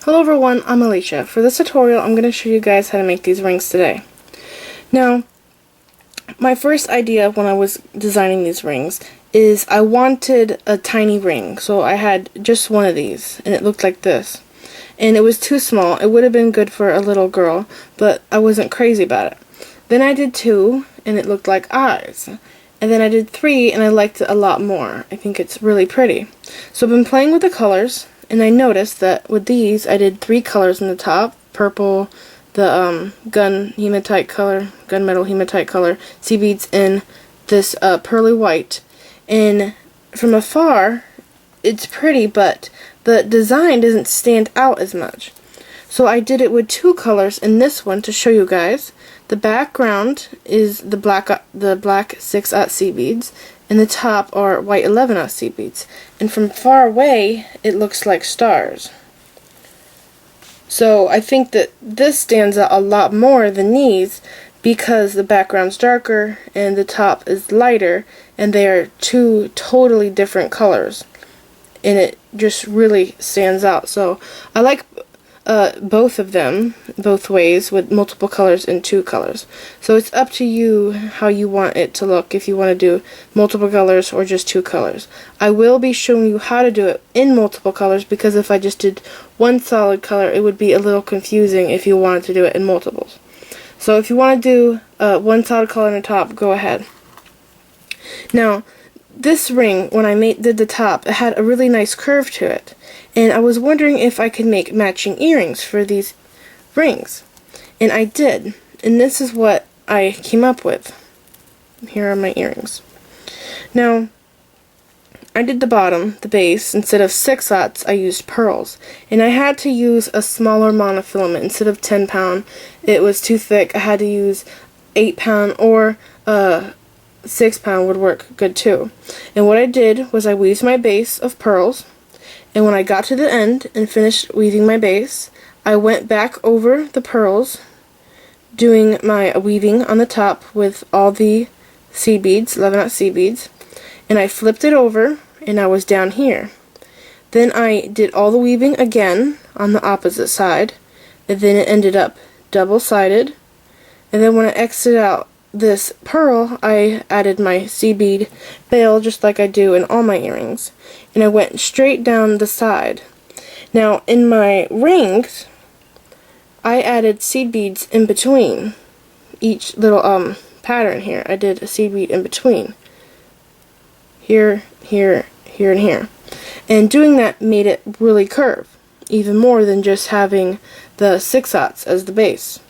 Hello everyone, I'm Alicia. For this tutorial, I'm going to show you guys how to make these rings today. Now, my first idea when I was designing these rings is I wanted a tiny ring. So I had just one of these, and it looked like this. And it was too small. It would have been good for a little girl, but I wasn't crazy about it. Then I did two, and it looked like eyes. And then I did three, and I liked it a lot more. I think it's really pretty. So I've been playing with the colors. And I noticed that with these, I did three colors in the top: purple, the gunmetal hematite color, sea beads, and this pearly white. And from afar, it's pretty, but the design doesn't stand out as much. So I did it with two colors in this one to show you guys. The background is the black 6/0 sea beads, and the top are white 11/0 sea beads. And from far away, it looks like stars. So I think that this stands out a lot more than these because the background's darker and the top is lighter, and they are two totally different colors. And it just really stands out. So I like both of them, both ways, with multiple colors and two colors. So it's up to you how you want it to look, if you want to do multiple colors or just two colors. I will be showing you how to do it in multiple colors, because if I just did one solid color, it would be a little confusing if you wanted to do it in multiples. So if you want to do one solid color on the top, go ahead. Now, this ring, when I did the top, it had a really nice curve to it. And I was wondering if I could make matching earrings for these rings. And I did. And this is what I came up with. Here are my earrings. Now, I did the bottom, the base. Instead of 6/0, I used pearls. And I had to use a smaller monofilament instead of 10-pound. It was too thick. I had to use 8-pound, or 6-pound would work good too. And what I did was I weaved my base of pearls. And when I got to the end and finished weaving my base, I went back over the pearls, doing my weaving on the top with all the sea beads, 11/0 sea beads, and I flipped it over, and I was down here. Then I did all the weaving again on the opposite side, and then it ended up double-sided. And then when I exited out this pearl, I added my sea bead bail, just like I do in all my earrings, and I went straight down the side. Now in my rings, I added seed beads in between each little pattern here. I did a seed bead in between here, here, here, and here, and doing that made it really curve, even more than just having the 6/0 as the base.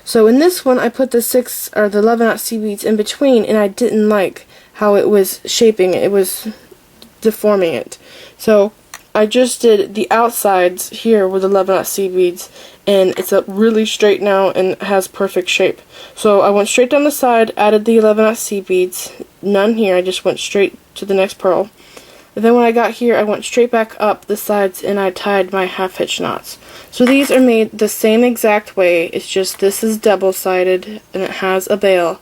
So in this one, I put the 11/0 sea beads in between, and I didn't like how it was shaping it. It was deforming it. So I just did the outsides here with 11/0 sea beads, and it's up really straight now and has perfect shape. So I went straight down the side, added the 11/0 sea beads, none here. I just went straight to the next pearl. And then when I got here, I went straight back up the sides, and I tied my half-hitch knots. So these are made the same exact way. It's just this is double-sided, and it has a bail,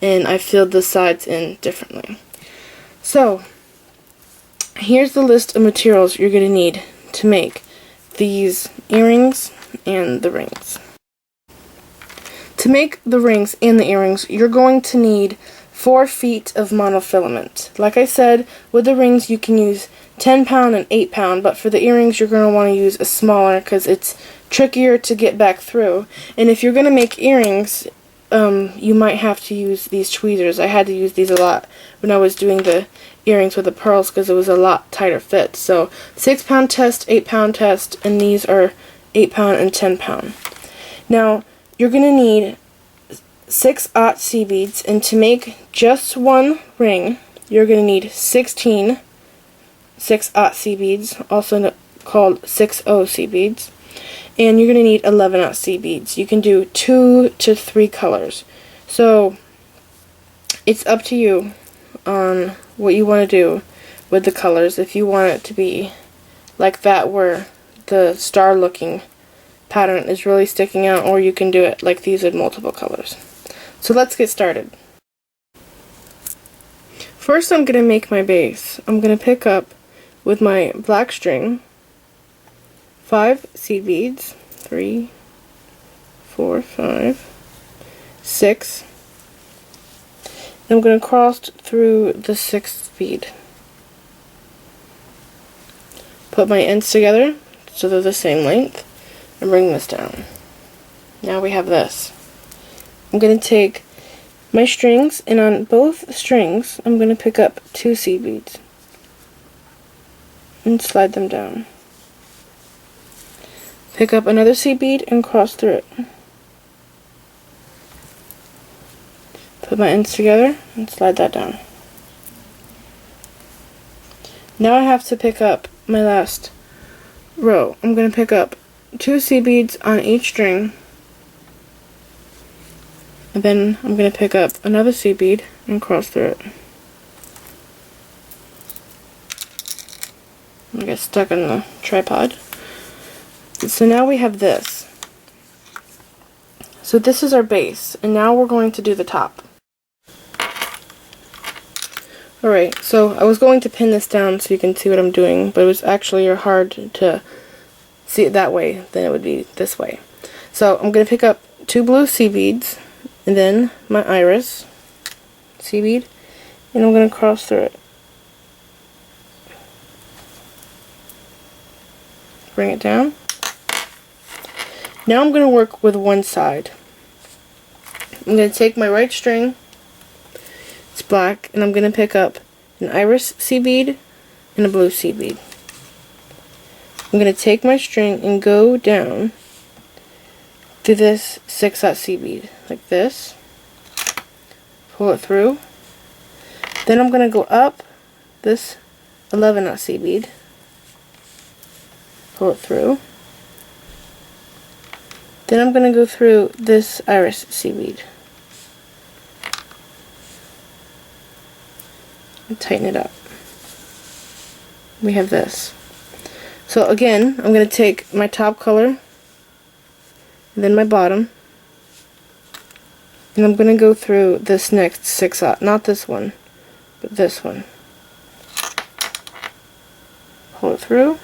and I filled the sides in differently. So here's the list of materials you're going to need to make these earrings and the rings. To make the rings and the earrings, you're going to need 4 feet of monofilament. Like I said, with the rings you can use 10-pound and 8-pound, but for the earrings you're going to want to use a smaller because it's trickier to get back through. And if you're going to make earrings, you might have to use these tweezers. I had to use these a lot when I was doing the earrings with the pearls because it was a lot tighter fit. So 6-pound test, 8-pound test, and these are 8-pound and 10-pound. Now you're going to need 6/0 sea beads, and to make just one ring, you're going to need 16 6/0 sea beads, also called 6/0 sea beads, and you're going to need 11/0 sea beads. You can do 2 to 3 colors. So it's up to you on what you want to do with the colors. If you want it to be like that, where the star-looking pattern is really sticking out, or you can do it like these with multiple colors. So let's get started. First, I'm going to make my base. I'm going to pick up with my black string 5 seed beads. 3, 4, 5, 6. And I'm going to cross through the 6th bead. Put my ends together so they're the same length and bring this down. Now we have this. I'm going to take my strings, and on both strings I'm going to pick up 2 seed beads and slide them down. Pick up another seed bead and cross through it. Put my ends together and slide that down. Now I have to pick up my last row. I'm going to pick up 2 seed beads on each string, and then I'm going to pick up another seed bead and cross through it. I get stuck in the tripod. So now we have this. So this is our base, and now we're going to do the top. Alright, so I was going to pin this down so you can see what I'm doing, but it was actually hard to see it that way than it would be this way. So I'm going to pick up 2 blue seed beads, and then my iris seed bead, and I'm going to cross through it. Bring it down. Now I'm going to work with one side. I'm going to take my right string, it's black, and I'm going to pick up an iris seed bead and a blue seed bead. I'm going to take my string and go down through this 6-aught seed bead, like this. Pull it through. Then I'm going to go up this 11-aught seed bead. Pull it through. Then I'm going to go through this iris seed bead and tighten it up. We have this. So again, I'm going to take my top color, and then my bottom, and I'm going to go through this next 6-aught, not this one, but this one. Pull it through.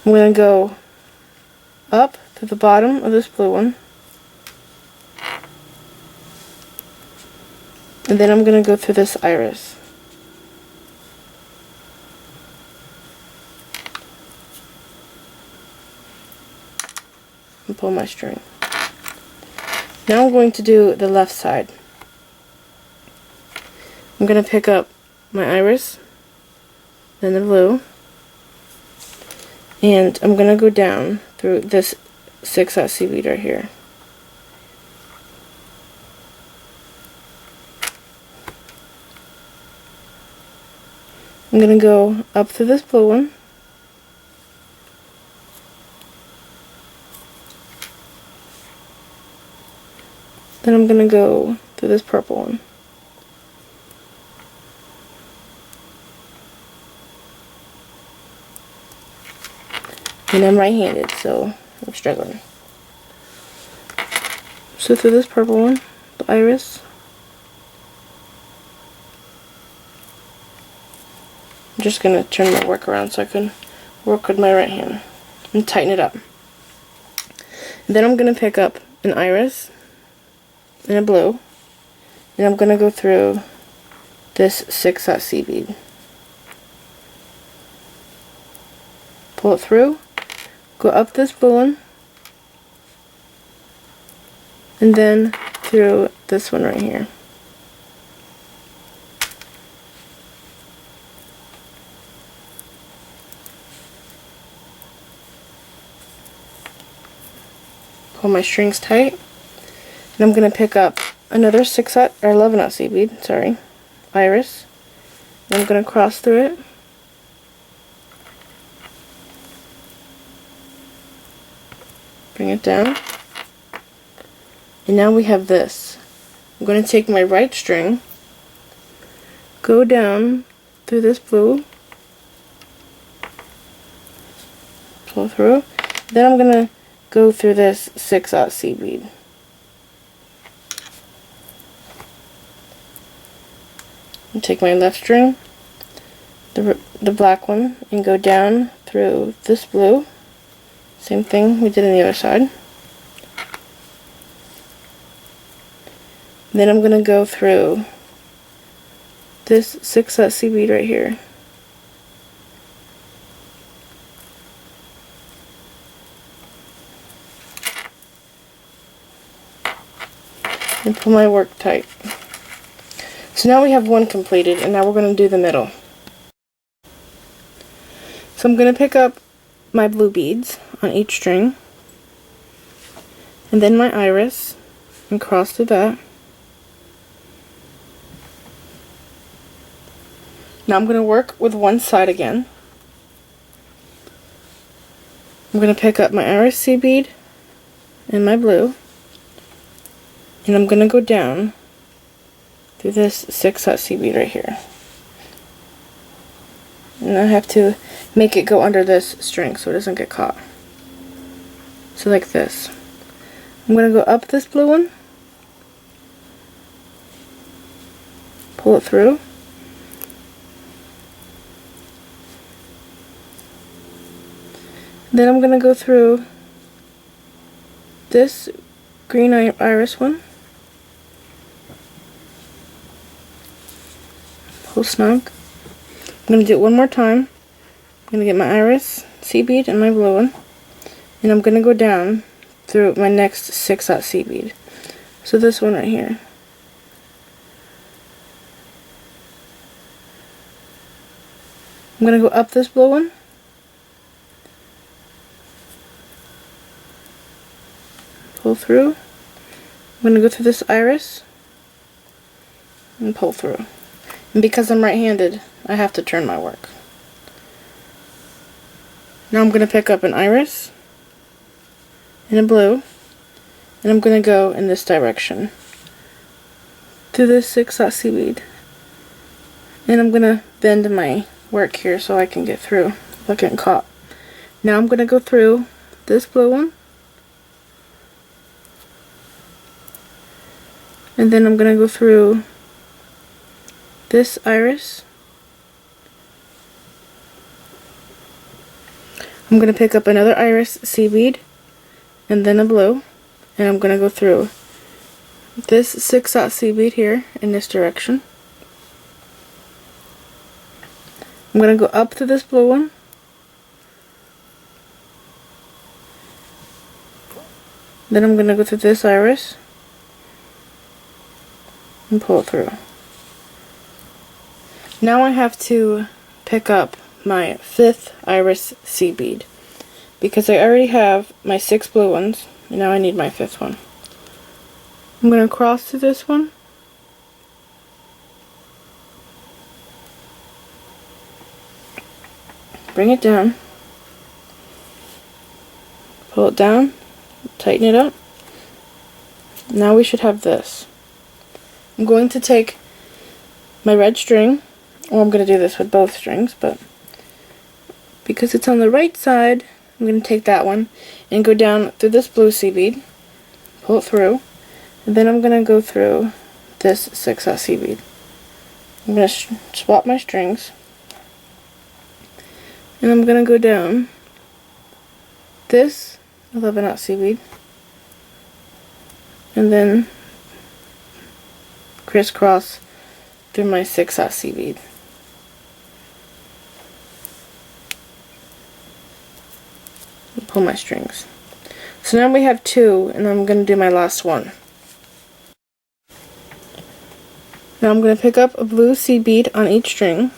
I'm going to go up to the bottom of this blue one, and then I'm going to go through this iris. And pull my string. Now I'm going to do the left side. I'm going to pick up my iris, then the blue, and I'm going to go down through this 6-aught seed bead right here. I'm going to go up through this blue one, then I'm going to go through this purple one. And I'm right-handed, so I'm struggling. So through this purple one, the iris, I'm just going to turn my work around so I can work with my right hand and tighten it up. And then I'm going to pick up an iris and a blue, and I'm going to go through this 6-aught seed bead. Pull it through, go up this blue one, and then through this one right here. Pull my strings tight, and I'm going to pick up another 6-aught or 11-aught seed bead, sorry, iris, and I'm going to cross through it. Bring it down. And now we have this. I'm going to take my right string, go down through this blue, pull through, then I'm going to go through this 6-aught seed bead. And take my left string, the black one, and go down through this blue, Same thing we did on the other side. Then I'm going to go through this 6-dot seed bead right here. And pull my work tight. So now we have one completed, and now we're going to do the middle. So I'm going to pick up my blue beads on each string, and then my iris, and cross through that. Now I'm going to work with one side again. I'm going to pick up my iris seed bead and my blue, and I'm going to go down through this 6-dot seed bead right here. And I have to make it go under this string so it doesn't get caught. So like this. I'm going to go up this blue one, pull it through, then I'm going to go through this green iris one, pull snug. I'm going to do it one more time. I'm going to get my iris seed bead and my blue one, and I'm going to go down through my next 6-dot seed bead. So this one right here. I'm going to go up this blue one, pull through. I'm going to go through this iris and pull through. And because I'm right-handed, I have to turn my work. Now I'm going to pick up an iris and a blue, and I'm going to go in this direction through this 6-dot seed bead. And I'm going to bend my work here so I can get through without getting caught. Now I'm going to go through this blue one, and then I'm going to go through this iris. I'm going to pick up another iris seed bead and then a blue, and I'm going to go through this 6-dot seed bead here in this direction. I'm going to go up to this blue one, then I'm going to go through this iris and pull it through. Now I have to pick up my 5th iris seed bead because I already have my 6 blue ones, and now I need my 5th one. I'm going to cross through this one, bring it down, pull it down, tighten it up. Now we should have this. I'm going to take my red string, or I'm going to do this with both strings, but because it's on the right side, I'm going to take that one and go down through this blue seed bead, pull it through, and then I'm going to go through this 6-dot seed bead. I'm going to swap my strings, and I'm going to go down this 11-dot seed bead, and then crisscross through my 6-dot seed bead. Pull my strings. So now we have 2, and I'm going to do my last one. Now I'm going to pick up a blue seed bead on each string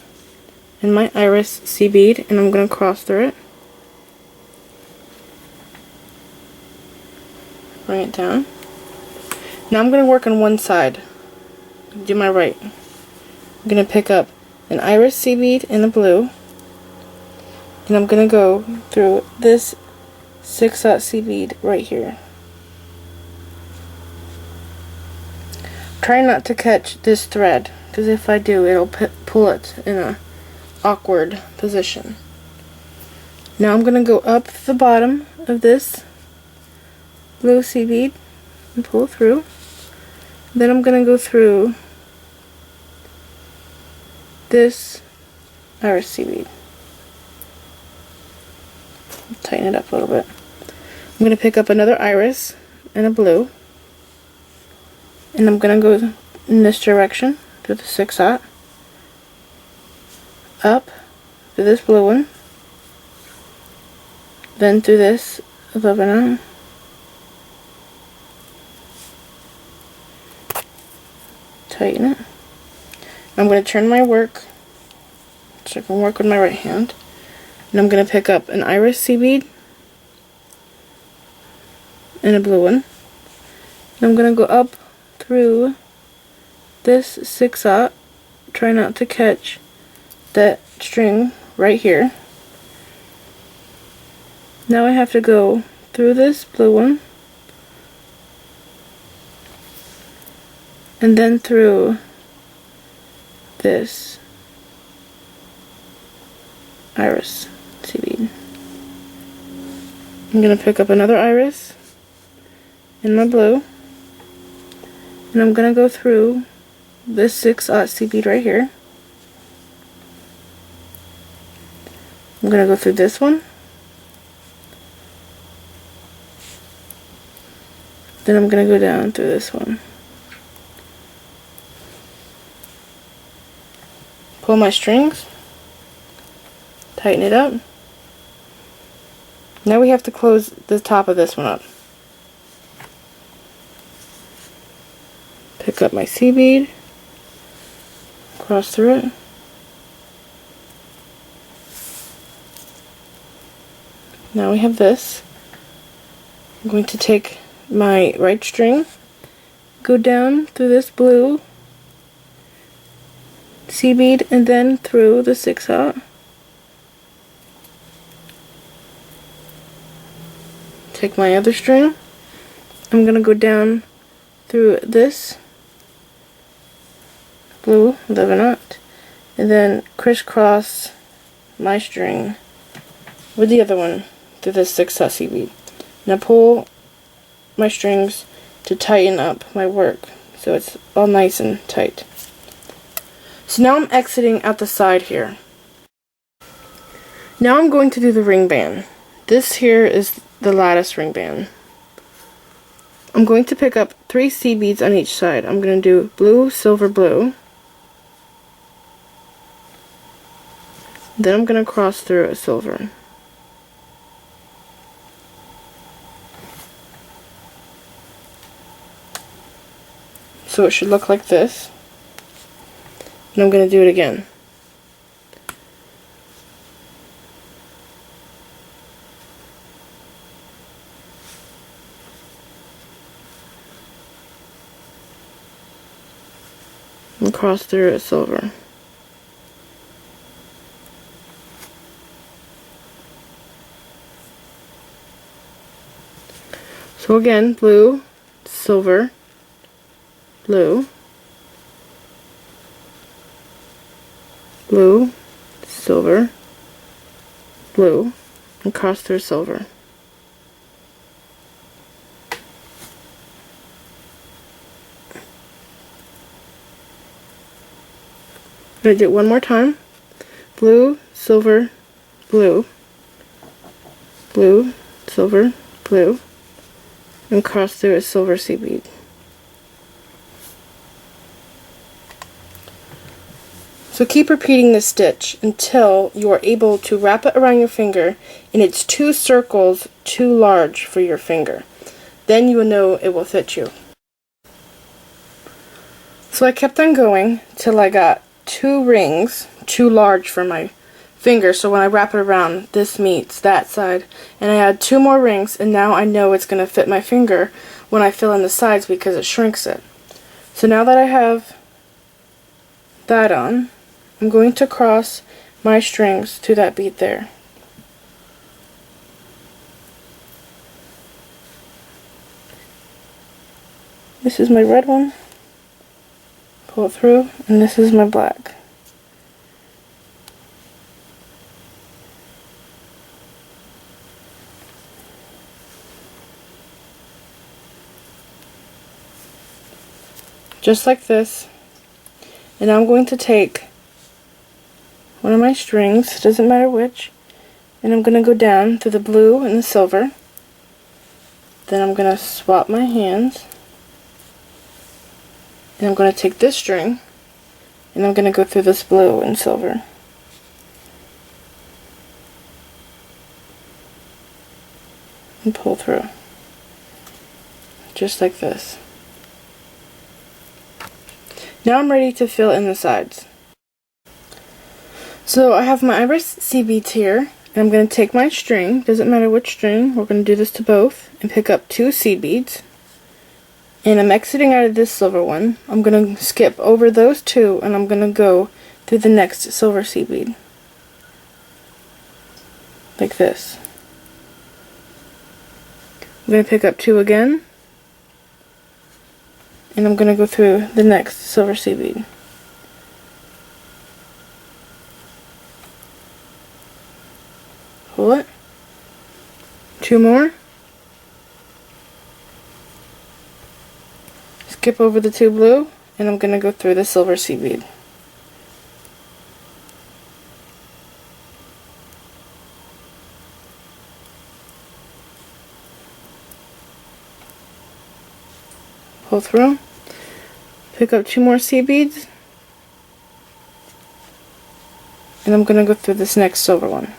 and my iris seed bead, and I'm going to cross through it, bring it down. Now I'm going to work on one side, do my right. I'm going to pick up an iris seed bead and a blue, and I'm going to go through this 6-dot seed bead right here. Try not to catch this thread, because if I do, it'll pull it in a awkward position. Now I'm going to go up the bottom of this blue seed bead and pull through. Then I'm going to go through this iris seed bead. Tighten it up a little bit. I'm going to pick up another iris and a blue, and I'm going to go in this direction through the 6/0, up through this blue one, then through this 11/0, tighten it. I'm going to turn my work so I can work with my right hand, and I'm going to pick up an iris seed bead and a blue one. And I'm going to go up through this 6/0, try not to catch that string right here. Now I have to go through this blue one and then through this iris seed bead. I'm going to pick up another iris in my blue, and I'm going to go through this 6/0 seed bead right here. I'm going to go through this one, then I'm going to go down through this one. Pull my strings, tighten it up. Now we have to close the top of this one up. Pick up my seed bead, cross through it. Now we have this. I'm going to take my right string, go down through this blue seed bead, and then through the 6/0. Take my other string. I'm going to go down through this blue 11/0 and then crisscross my string with the other one through this 6/0 seed bead. Now pull my strings to tighten up my work so it's all nice and tight. So now I'm exiting out the side here. Now I'm going to do the ring band. This here is the lattice ring band. I'm going to pick up 3 seed beads on each side. I'm going to do blue, silver, blue. Then I'm going to cross through a silver. So it should look like this. And I'm going to do it again. And cross through a silver. So again, blue, silver, blue, blue, silver, blue, and cross through silver. I'm going to do it one more time. Blue, silver, blue, blue, silver, blue, and cross through a silver seed bead. So keep repeating this stitch until you are able to wrap it around your finger and it's 2 circles too large for your finger. Then you will know it will fit you. So I kept on going till I got 2 rings too large for my finger, so when I wrap it around, this meets that side, and I add 2 more rings, and now I know it's going to fit my finger when I fill in the sides because it shrinks it. So now that I have that on, I'm going to cross my strings to that bead there. This is my red one, pull it through, and this is my black. Just like this. And now I'm going to take one of my strings, doesn't matter which, and I'm going to go down through the blue and the silver, Then I'm going to swap my hands. And I'm going to take this string and I'm going to go through this blue and silver. And pull through. Just like this. Now I'm ready to fill in the sides. So I have my iris seed beads here, and I'm going to take my string, doesn't matter which string, we're going to do this to both, and pick up 2 seed beads. And I'm exiting out of this silver one. I'm going to skip over those 2 and I'm going to go through the next silver seed bead. Like this. I'm going to pick up 2 again. And I'm going to go through the next silver seed bead. Pull it. 2 more. Skip over the 2 blue, and I'm going to go through the silver seed bead. Pull through, pick up 2 more seed beads, and I'm going to go through this next silver one.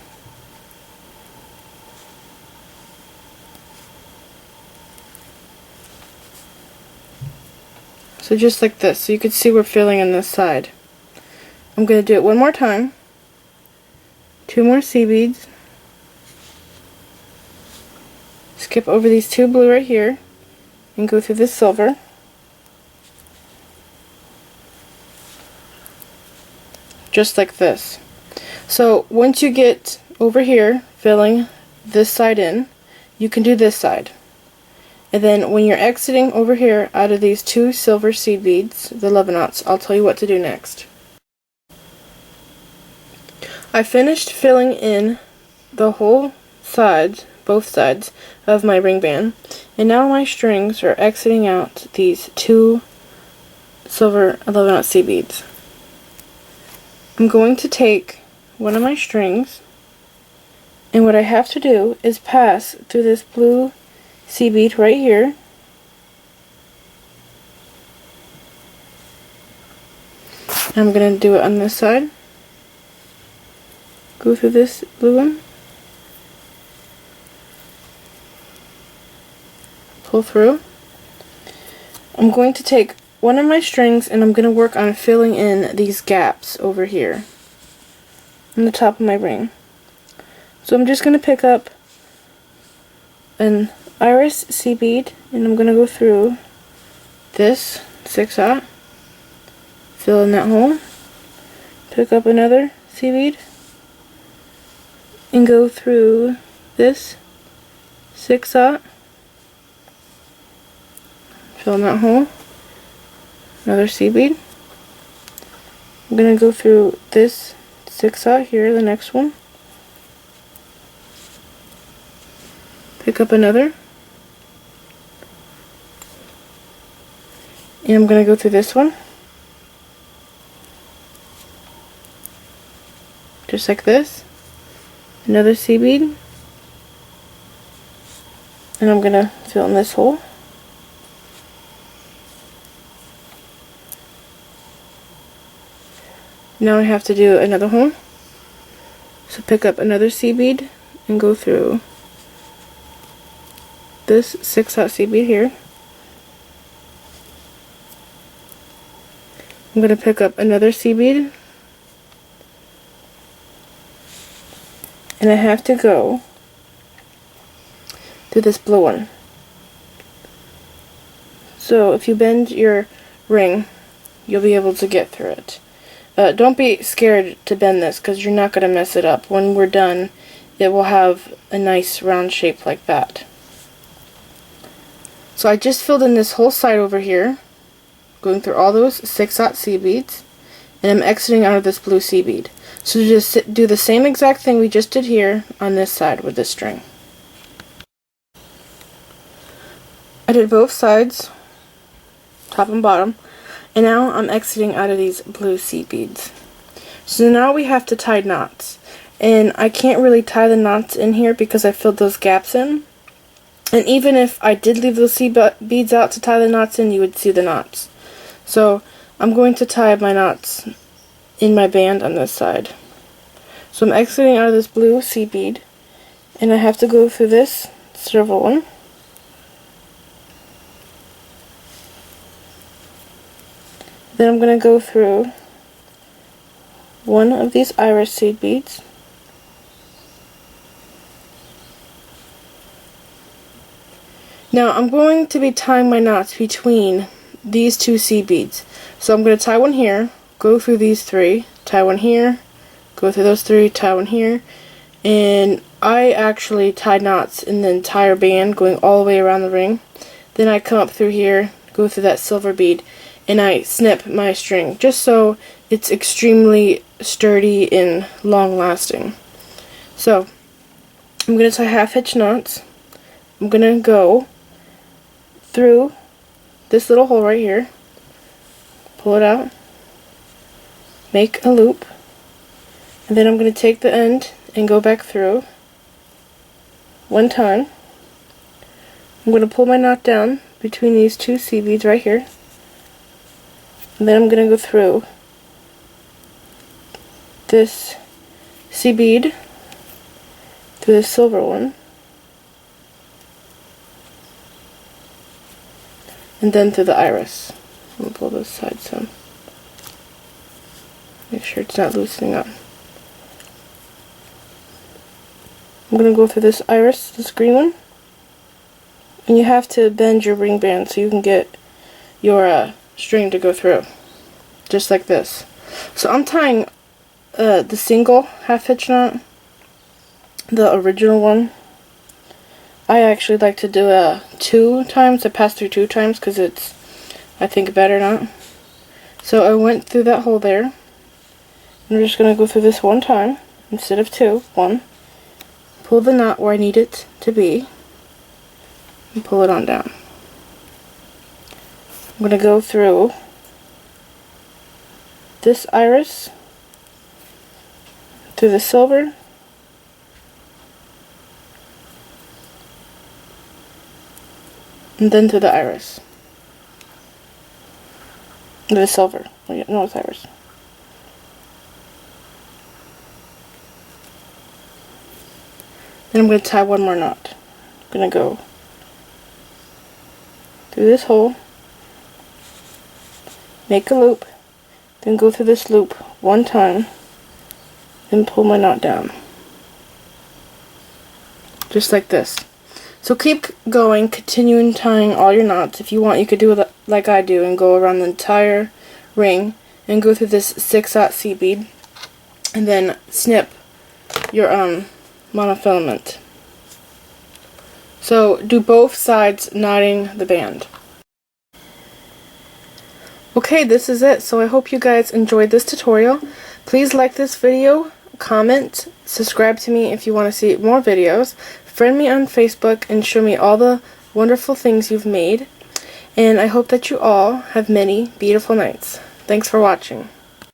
So just like this, so you can see we're filling in this side. I'm going to do it one more time. 2 more seed beads. Skip over these 2 blue right here and go through this silver. Just like this. So once you get over here filling this side in, you can do this side. And then when you're exiting over here out of these 2 silver seed beads, the 11 knots, I'll tell you what to do next. I finished filling in the whole sides, both sides of my ring band, and now my strings are exiting out these 2 silver 11 knot seed beads. I'm going to take one of my strings, and what I have to do is pass through this blue seed bead right here, I'm going to do it on this side, go through this blue one, pull through. I'm going to take one of my strings and I'm going to work on filling in these gaps over here on the top of my ring. So I'm just going to pick up an iris seed bead and I'm going to go through this 6/0, fill in that hole, pick up another seed bead and go through this 6/0, fill in that hole, another seed bead. I'm going to go through this 6/0 here, the next one, pick up another, and I'm going to go through this one, just like this, another seed bead, and I'm going to fill in this hole. Now I have to do another hole, so pick up another seed bead and go through this 6/0 seed bead here. I'm going to pick up another seed bead and I have to go through this blue one. So if you bend your ring, you'll be able to get through it. Don't be scared to bend this because you're not going to mess it up. When we're done, it will have a nice round shape like that. So I just filled in this whole side over here, going through all those 6/0 seed beads, and I'm exiting out of this blue seed bead. So just do the same exact thing we just did here on this side with this string. I did both sides, top and bottom, and now I'm exiting out of these blue seed beads. So now we have to tie knots, and I can't really tie the knots in here because I filled those gaps in. And even if I did leave those seed beads out to tie the knots in, you would see the knots. So I'm going to tie my knots in my band on this side. So I'm exiting out of this blue seed bead, and I have to go through this silver one. Then I'm going to go through one of these iris seed beads. Now I'm going to be tying my knots between these two seed beads. So I'm going to tie one here, go through these three, tie one here, go through those three, tie one here, and I actually tie knots in the entire band going all the way around the ring. Then I come up through here, go through that silver bead, and I snip my string just so it's extremely sturdy and long lasting. So I'm going to tie half hitch knots. I'm going to go through this little hole right here, pull it out, make a loop, and then I'm going to take the end and go back through one time. I'm going to pull my knot down between these two seed beads right here, and then I'm going to go through this seed bead, through the silver one, and then through the iris. I'm going to pull this side some. Make sure it's not loosening up. I'm going to go through this iris, this green one, and you have to bend your ring band so you can get your string to go through, just like this. So I'm tying the single half hitch knot, the original one. I actually like to do 2 times, I pass through 2 times because it's, I think, a better knot. So I went through that hole there. I'm just going to go through this one time instead of 2. 1. Pull the knot where I need it to be and pull it on down. I'm going to go through this iris, through the silver, and then through the iris. The silver. Oh yeah, no, it's iris. Then I'm going to tie one more knot. I'm going to go through this hole, make a loop, then go through this loop one time, then pull my knot down. Just like this. So keep going, continuing tying all your knots. If you want, you could do it like I do and go around the entire ring and go through this 6/0 seed bead and then snip your monofilament. So do both sides knotting the band. Okay, this is it. So I hope you guys enjoyed this tutorial. Please like this video, comment, subscribe to me if you want to see more videos. Friend me on Facebook and show me all the wonderful things you've made. And I hope that you all have many beautiful nights. Thanks for watching.